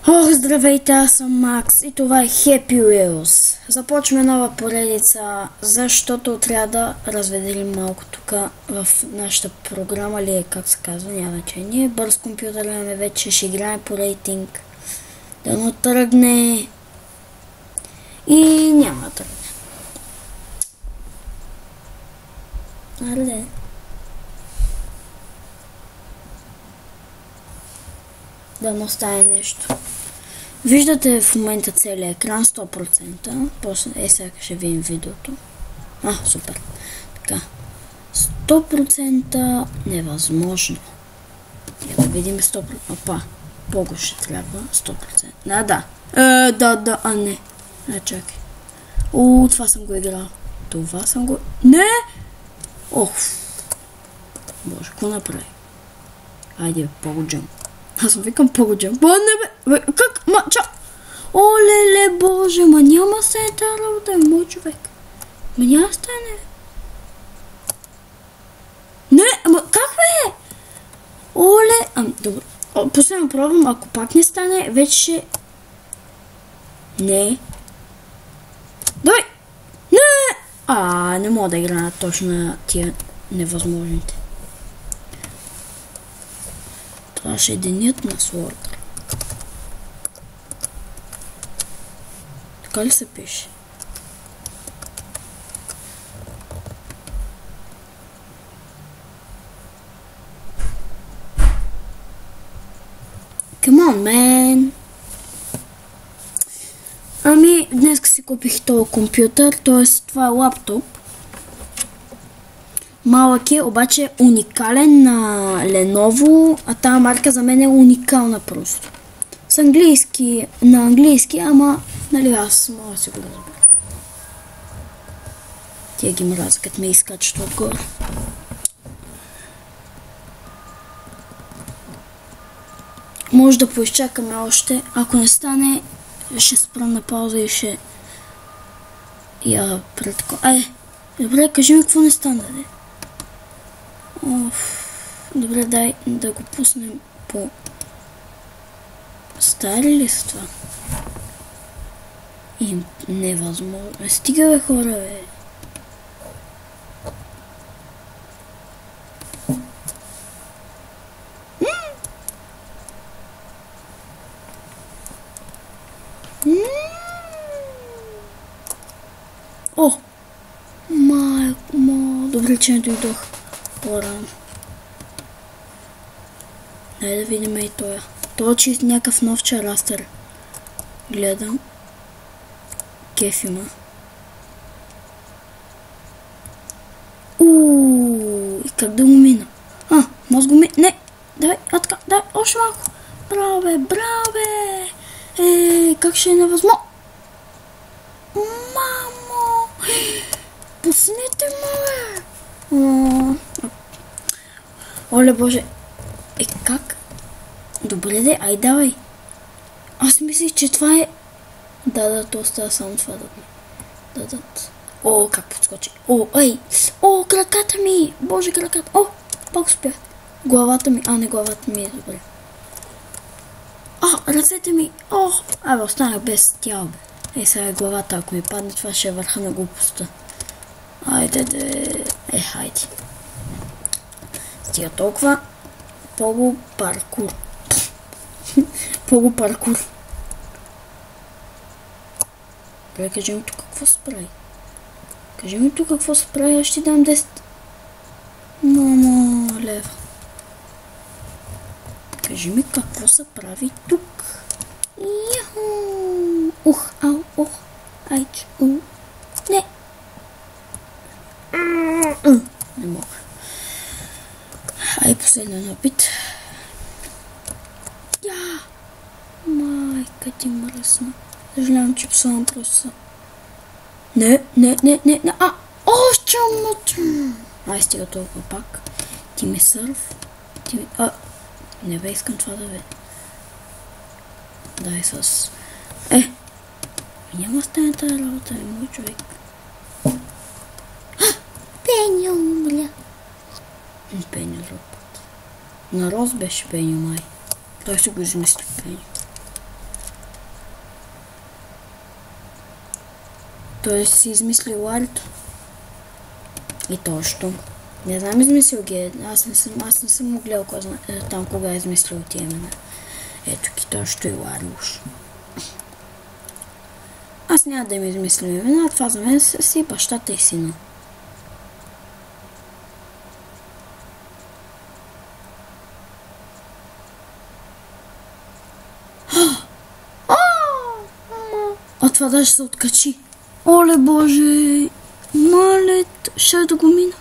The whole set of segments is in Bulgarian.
Здравейте, аз съм Макс и това е Happy Wheels. Започваме нова поредица, защото трябва да разведелим малко тук в нашата програма, или как се казва, няма значение. Бърз компютър имаме вече, ще играем по рейтинг. Да тръгне и няма да тръгне. Аре. Да стане нещо. Виждате в момента целият екран 100%. После сега ще видим видеото. Супер. Така. 100% невъзможно. Да видим 100%. Опа. Бого ще трябва 100%. Да. Не. Чакай. Това съм го играл. Не! Боже, какво направи? Айде, Пого-джъмп. Аз викам Пого-джъмп. Как? Оле, боже, няма се е тази работа, мой човек. Няма стане. Не, как бе? Оле, добре. Последно пробвам, ако пак не стане, вече ще... Не. Давай! Не! Не мога да играя точно на тия невъзможните. Това ще е денят на Слотър. Така ли се пише? Come on, man! Днес си купих този компютър, т.е. това е лаптоп. Малък е, обаче уникален на Lenovo, а тази марка за мен е уникална просто. На английски, ама нали аз мога да си го разбера. Тия ги мразя, като ме изкачат отгоре. Може да поизчакаме още, ако не стане, ще спра на пауза и ще... Добре, кажи ми какво не стана, де. Добре, дай да го пуснем по... Стари ли са това? Невъзможно. Стига бе, хора, бе. Добре, че не дойдох по-рано. Дай да видим и тоя. Това че някакъв нов чарастър. Гледам. Кеф има. И как да го мина? Може го мина. Не! Давай, дай, още малко. Браво, бе! Как ще е невъзможно? Мамо! Пуснете ме! Оле, боже! Как? Добре, ай давай! Аз мислих, че това е... Да, то остава само това да ми дадат. Как подскочи! Краката ми! Боже, краката! Пак успях! Главата ми... не, главата ми е добре. Ръцете ми! Останах без тяло, бе. Сега е главата, ако ми падне, това ще е върха на глупостта. Хайде. Стига толкова. Пого-паркур. Пого-паркур. Добре, кажи ми тук какво се прави. Аз ще дам 10 лева. Кажи ми какво се прави тук. Не. Не мога. Последен опит. Майка ти мръсна. Съжалявам, че псувам просто. Не. Чамото. Стига толкова пак. Ти ме сърв. Не бе, искам това да бе. Дай с... няма стане тази работа, мой човек. Пеньо умря. Пеньо друг път. На Роз беше Пеньо май. Той ще го измисли Пеньо. Той си измисли Ларито. И точно. Не знам, измислил ги. Аз не съм му гледал там кога е измислил тия имена. Ето ки точно и Лариуш. Аз няма да им измислям имена, това за мен са си бащата и сина. А това даже се откачи. Оле боже! Малет! Ще да го мина.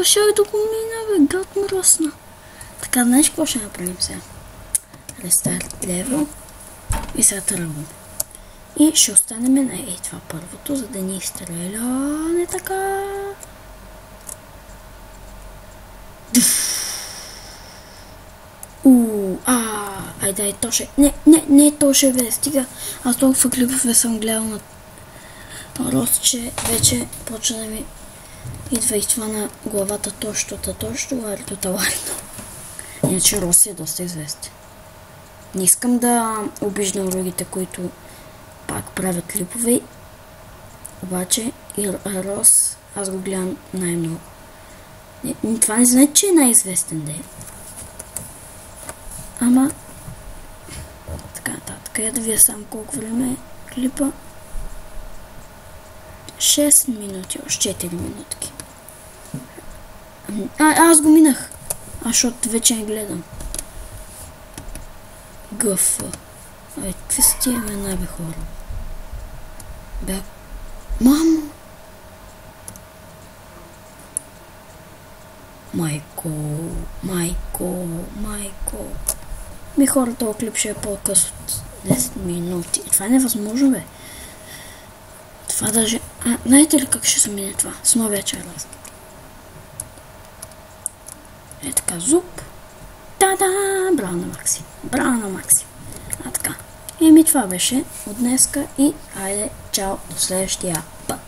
Ще да го мина, бе, гад мръсна. Така, знаеш какво ще направим сега? Рестарт левел. И сега тръгваме. И ще останем на това първото, за да ни изстреля. Не така. Айде, то ще... Не, то ще бе, стига. Аз толкова клипове съм гледал на Рос, че вече почва да ми идва и това на главата точно, Ларито. Иначе Рос е доста известен. Не искам да обиждам другите, които пак правят клипове, обаче и Рос аз го гледам най-много. Това не знае, че е най-известен ден. Ама така нататък. Я да вия сам колко време е клипа. 6 минути, още 4 минутки. Аз го минах. Защото вече не гледам. ГФ. Какви са тия имена, бе, хора? Бе, мамо! Майко. Ми хора, този клип ще е по-къс от 10 минути. Това е невъзможно, бе. Това даже... знаете ли как ще се мине това? С новия чарласт. Е така, зуп. Браво на Макси. Така. Това беше от днеска и айде, чао, до следващия път.